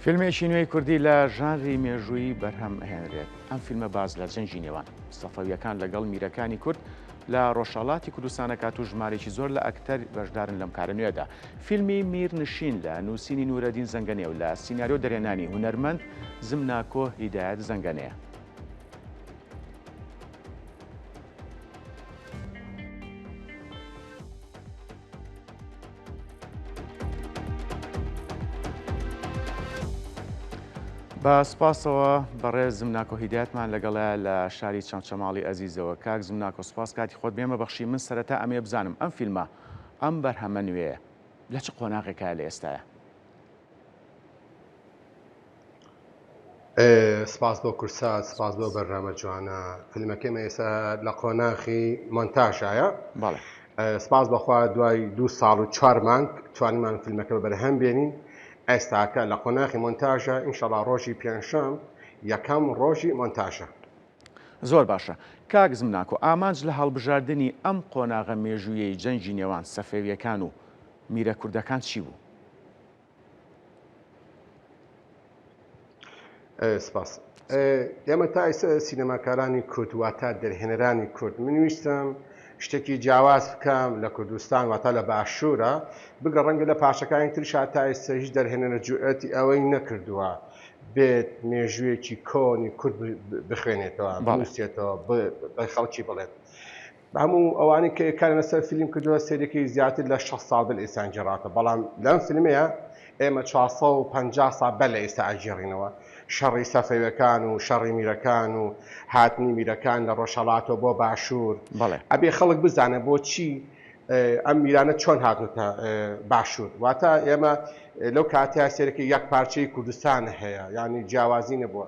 فیلمێکی نوێی کوردی لە ژانری مێژووی بەرهەم هێنرێت. ئەم فیلمە باز لە جەنگی نێوان سەفەویەکان لەگەڵ میرەکانی کورد لە ڕۆژهەڵاتی کوردستانەکات و ژمارێکی زۆر لە ئەکتەر بەشدارن لەم کارە نوێدا. فیلمی میرنشین لە نووسینی نورەدین زەنگەنێ و لە سیناریۆ دەرێنانی هونەرمەند زمناکۆ هیدایەت زەنگەنەیە. بە سپاسەوە بەڕێز زمناکۆ هیدایەتمان لەگەڵە لە شاری چەمچەماڵی ئەزیزەوە. کاک زمناکۆ سپاس کاتی خۆت بێمە بەخشی من سەرەتا ئەمێ بزانم ئەم فیلمە ئەم بەرهەمە نوێیە لە چ قۆناغێکە لە ئێستاە؟ سپاس بۆ کورسات، سپاس بۆ بەرنامە جوانە. فیلمەکەم ئێستا لە قۆناغی مۆنتاژایە. بەڵێ سپاس بەخوا دوای 2 ساڵ و 4 مانگ توانیمان فیلمەکە بەرهەم بێنین. ئێستاکە لە قۆناغی مۆنتاژە، ئینشەڵا ڕۆژی پێنجشەم یەکەم ڕۆژی مۆنتاژە. زۆر باشە. کاک زمناکۆ ئامانج لە هەڵبژاردننی ئەم قۆناغە مێژوویەی جەنگی نێوان سەفێویەکان و میرە کوردەکان چی بوو؟ سپاس. ئێمە تا ئێستا سینەماکارانی کورد واتە دەرهێنەرانی کورد منویستم شتێکی جیاواز بکەم لە کوردستان واتە لە باشوورە بگە ڕەنگە لە پاشەکانی ترشا تا ئێستا هیچ دەرهێنەرە جوئەتی ئەوەی نەکردووە بێت مێژوویەکی کۆنی کورد بخوێنێتەوە بنووسێتەوە بە خەڵکی بڵێت. هەموو ئەوانی کە کار لەسەر فیلم کردووە سێرێکی زیاتر لە 6 ساڵ بە ئێستا ئەنجێڕاتە، بەڵام لەم فیلمەیە ئێمە 450 ساڵ بە لە ئێستا ئەجێڕینەوە شەڕی سەفەویەکان و شەڕی میرەکان و هاتنی میرەکان لە ڕۆژهەڵاتەوە بۆ باشوور. ئەبێ خەڵک بزانە بۆچی ئەم میرانە چۆن هاتنتە باشوور. واتە ئێمە لەو کاتیا سێرەکە یەک پارچەی کوردستان هەیە، یعنی جیاوازی نەبووە.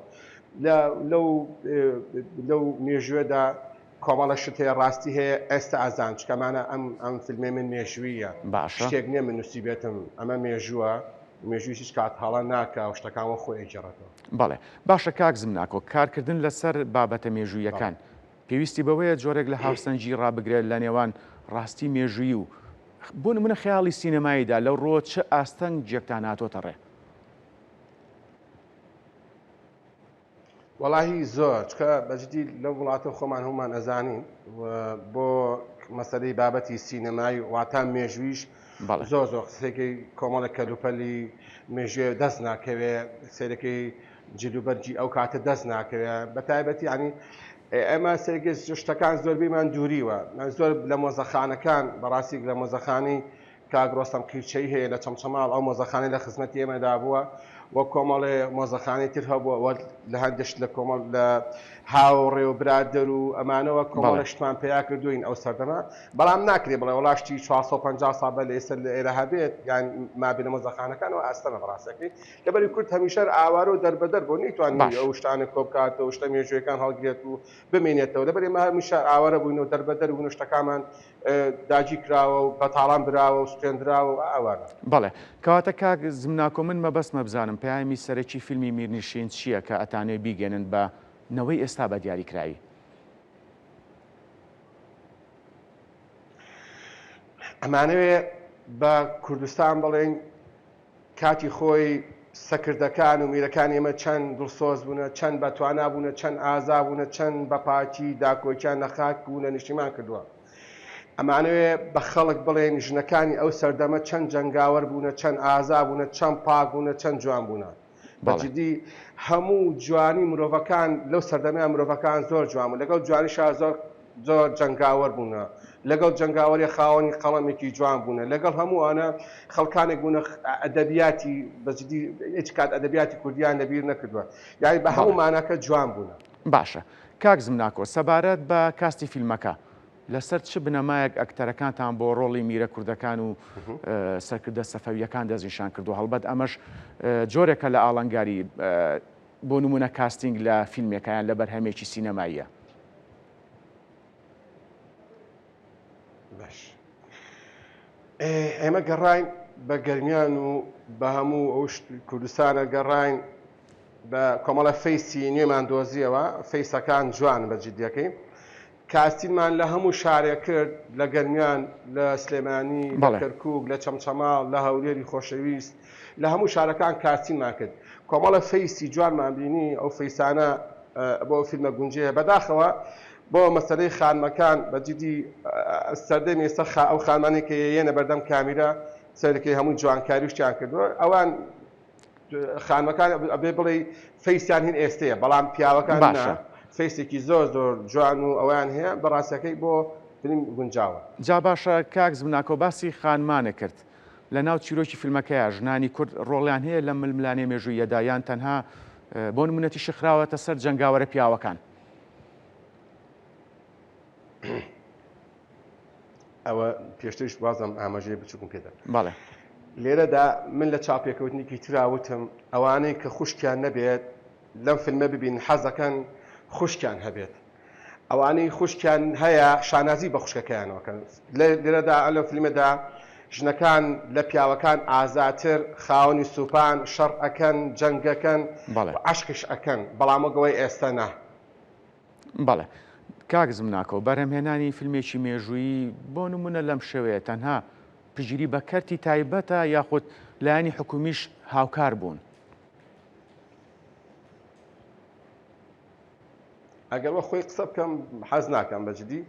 لەو مێژوێدا کۆمەڵە شت هەیە، ڕاستی هەیە. ئێستا ئازان چکەمانە ئەم فیلمێ من مێژوویە، شتێک نییە من نووسی بێتم ئەمە مێژووە، مێژووی هیچ کات هەڵە ناکە و شتەکانەوە خۆی ئەجێڕێتەوە. بەڵێ باشە کاک زمناکۆ، کارکردن لەسەر بابەتە مێژوویەکان پێویستی بەوەیە جۆرێک لە هاوسەنجی ڕابگرێت لە نێوان ڕاستی مێژووی و بۆ نمونە خەیاڵی سینەماییدا لەو ڕۆ چه ئاستەنگ جێکتان هاتۆتە ڕێ؟ وەڵاهی زۆر، چکە بەجددی لەو وڵاتە خۆمان هەمومان ئەزانین بۆ مەسەلەی بابەتی سینەمایی واتە مێژوویش زۆر زۆر قسێکی کۆمەڵە کەلوپەلی مێژوێ دەست ناکەوێت، سێرەکەی جلوبەرجی ئەو کاتە دەست ناکەوێت. بە تایبەتی ینی ئێمە سێرەکە شتەکان زۆربەیمان دووریوە. زۆر لە مۆزەخانەکان بەڕاستی لە مۆزەخانەی کاک ڕۆستەم کیرچەی هەیە لە چەمچەماڵ، ئەو مۆزەخانەی لە خزمەتی ئێمەدا بووە وە کۆمەڵێ مۆزەخانەی تر هەبووە لە هەندشت لە کۆمەڵ لە هاوڕێ و برادر و ئەمانەوە کۆمەڵە شتمان پێیا کردوین ئەو سەردەما، بەڵام ناکرێ بڵێ وەڵاشتی 450 ساڵ بە لە ئێستا لە ئێرە هەبێت یان مابێ لە مۆزەخانەکانەوە ئاستەمە بەڕاستەکەی. لەبەری کورد هەمیشە ئاوارە و دەربەدەر بۆ نەیتوانانی ئەو شتانە کۆ بکاتەوە شتە مێژوویەکان هەڵگرێت و بمێنێتەوە. لەبەر ئێمە هەمیشە ئاوارە بووین و دەربەدەر بوون و شتەکانمان داگی کراوە و بەتاڵان براوە و سوێندراوە و ئاوارە. بەڵێ کەواتە کاک زمناکۆ من مەبەستمە بزانم پەیامی سەرەکی فیلمی میرنشین چییە کە ئەتانێ بیگەنن بە نەوەی ئێستا بە دیاریکراوی؟ ئەمانەوێ بە کوردستان بڵێن کاتی خۆی سەکردەکان و میرەکان ئێمە چەند دڵسۆز بوونە، چەند بەتوانا بوونە، چەند ئازا بوونە، چەند بەپاکی داکۆکیان نەخاک بوونە نیشتیمان کردووە. ئەمانەوێ بە خەڵک بڵێن ژنەکانی ئەو سەردەمە چەند جەنگاوەر بوونە، چەند ئازا بوونە، چەند پاک بوونە، چەند جوان بوونە. بەجددی هەموو جوانی مرۆڤەکان لەو سەردەمەیان مرۆڤەکان زۆر جوان بوون، لەگەڵ جوانیشا زۆر جەنگاوەر بوونە، لەگەڵ جەنگاوەری خاوەنی قەڵەمێکی جوان بوونە، لەگەڵ هەمووانە خەڵکانێک بوونە ئەدەبیاتی بەجددی هیچ کات ئەدەبیاتی کوردیان لەبیر نەکردووە، یانی بە هەموو ماناکە جوان بوونە. باشە کاک زمناکۆ، سەبارەت بە کاستی فیلمەکە لەسەر چ بنەمایەک ئەکتەرەکانتان بۆ ڕۆڵی میرە کوردەکان و سەرکردە سەفەویەکان دەستنیشان کردو؟ هەڵبەت ئەمەش جۆرێکە لە ئاڵنگاری بۆ نمونە کاستینگ لە فیلمێکیان لە بەرهەمێکی سینەماییە. باش ئێمە گەڕاین بە گەرمیان و بە هەموو ئەو کوردستانە گەڕاین بە کۆمەڵە فەیسی نوێمان دۆزیەوە، فەیسەکان جوان بە جددیەکەی. کاستینمان لە هەموو شارێک کرد لە گەرمیان لە سلێمانی لە کەرکووک لە چەمچەماڵ لە هەولێری خۆشەویست لە هەموو شارەکان کاستینمان کرد کۆمەڵە فەیسی جوانمان بینی ئەو فەیسانە بۆ فیلمە گونجەیە بەداخەوە بۆ مەسەلەی خانمەکان بەجددی سەردەمی ئێستا ئەو خانمانی کە یەنە بەردەم کامیرە سەرەکەی هەمووی جوانکاری شتیان کردووە ئەوان خانمەکان ئەبێ بڵێ فەیسیان هین ئێستەیە بەڵام پیاوەکان فەیسێکی زۆر زۆر جوان و ئەویان هەیە بەڕاستەکەی بۆ فیلم گونجاوە. جا باشە کاک زمناکۆ باسی خانمانە کرد لە ناو چیرۆکی فیلمەکەیە ژنانی کورد ڕۆڵیان هەیە لە ململانێ مێژوویەدا یان تەنها بۆ نمونەتی شخراوەتە سەر جەنگاوەرە پیاوەکان. ئەوە پێشترش وازم ئاماژەیە بچووکم پێدا. بەڵێ لێرەدا من لە چاپێکەوتنێکی تراوتم ئەوانەی کە خوشکیان نەبێت لەم فیلمە ببین حەزەکەن خوشکیان هەبێت ئەوانەی خوشکیان هەیە شانازی بە خوشکەکەیانەوەکەن لێرەدا لە فیلمەدا ژنەکان لە پیاوەکان ئازاتر خاوەنی سوپان شەڕ ئەکەن جەنگەکەن عەشقش ئەکەن بەڵام وەگەوەی ئێستا نا. بەڵێ کاک زمناکۆ بەرهەمهێنانی فیلمێکی مێژوویی بۆ نمونە لەم شێوەیە تەنها پژگیری بە کەرتی تایبەتە یاخود لایەنی حکومیش هاوکار بوون. ئەگەر وە خۆی قسە بکەم حەز ناکەم بەجددی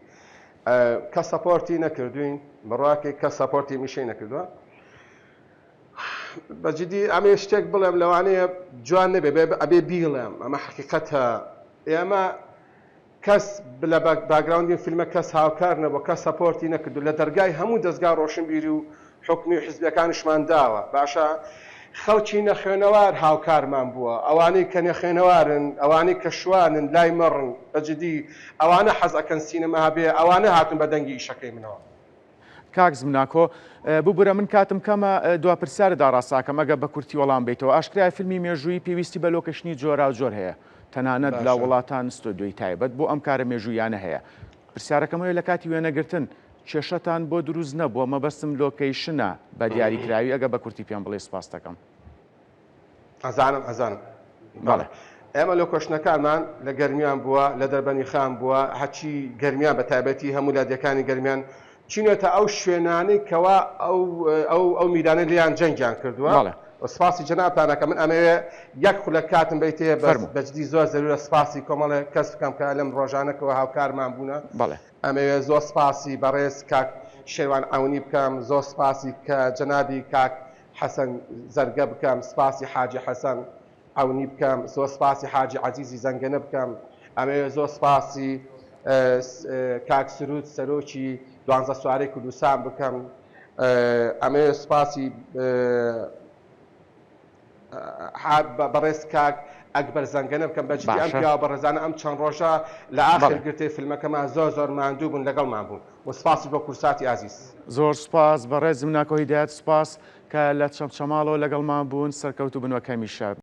کە سەپۆرتی نەکردوین بڕواکێ کە سەپۆرتی میشەی نەکردووە بەجددی ئەمێ شتێک بڵێم لەوانەیە جوان نەبێ ئەبێ بیڵێم ئەمە حەقیقەتە ئێمە کەس لە باگراوندی فیلمە کەس هاوکار نەبووە کە سەپۆرتی نەکردو لە دەرگای هەموو دەستگا ڕۆشنبیری و حکمی و حیزبەکانیشمان داوە باشە خەڵکی نەخوێنەوار هاوکارمان بووە ئەوانەی کە نەخوێنەوارن ئەوانەی کە شوانن لای مەڕن بەجددی ئەوانە حەز ئەکەن سینەما هەبێ ئەوانە هاتون بە دەنگی ئیشەکەی منەوە. کاک زمناکۆ ببوورە من کاتم کەمە دواپرسیارەدا ڕاستاکەم ئەگە بە کورتی وەڵام بیتەوە ئاشکرای فیلمی مێژووی پێویستی بە لۆکەشنی جۆرا و جۆر هەیە تەنانەت لە وڵاتان ستۆدیۆی تایبەت بۆ ئەم کارە مێژوویانە هەیە پرسیارەکەمەوەی لە کاتی وێنەگرتن کێشەتان بۆ دروست نەبووە مەبەستم لۆکەیشنە بە دیاریکراوی ئەگە بە کورتی پێم بڵێ سپاس دەکەم. ئەزانم بەڵێ ئێمە لۆکۆشنەکانمان لە گەرمیان بووە لە دەربەنی خام بووە هەچی گەرمیان بە تایبەتی هەموو لادیەکانی گەرمیان چینێتە ئەو شوێنانەی کەوا ئەو میدانە لیان جەنگیان کردووە سپاسی جەنابتانەکە من ئەمەوێ یەک خولە کاتم بیتێ بەجددی زۆر زەرورە سپاسی کۆمەڵە کەس بکەم کە لەم ڕۆژانەکەەوە هاوکارمان بوونە ئەمەوێ زۆر سپاسی بەڕێز کاک شێوان ئەونی بکەم زۆر سپاسی کە جەنابی کاک حەسەن زەرگە بکەم سپاسی حاجی حەسەن ئەونی بکەم زۆر سپاسی حاجی عەزیزی زەنگەنە بکەم ئەمەوێ زۆر سپاسی کاک سرود سەرۆکی دوانزە سوارەی کوردستان بکەم ئەمەوێ سپاسی بەڕێز کاک ئەکبەر زەنگەنە بکەم بەجددی ئەم پیاوە بەڕێزانە ئەم چەند ڕۆژە لە ئاخر گرتەی فیلمەکەمان زۆر ماندوو بوون لەگەڵمان بوون و سپاسی بۆ کورساتی ئازیز. زۆر سپاس بەڕێز زمناکۆ هیدایەت سپاس کە لە چەمچەماڵەوە لەگەڵمان بوون سەرکەوتو بنەوە کەمیشە.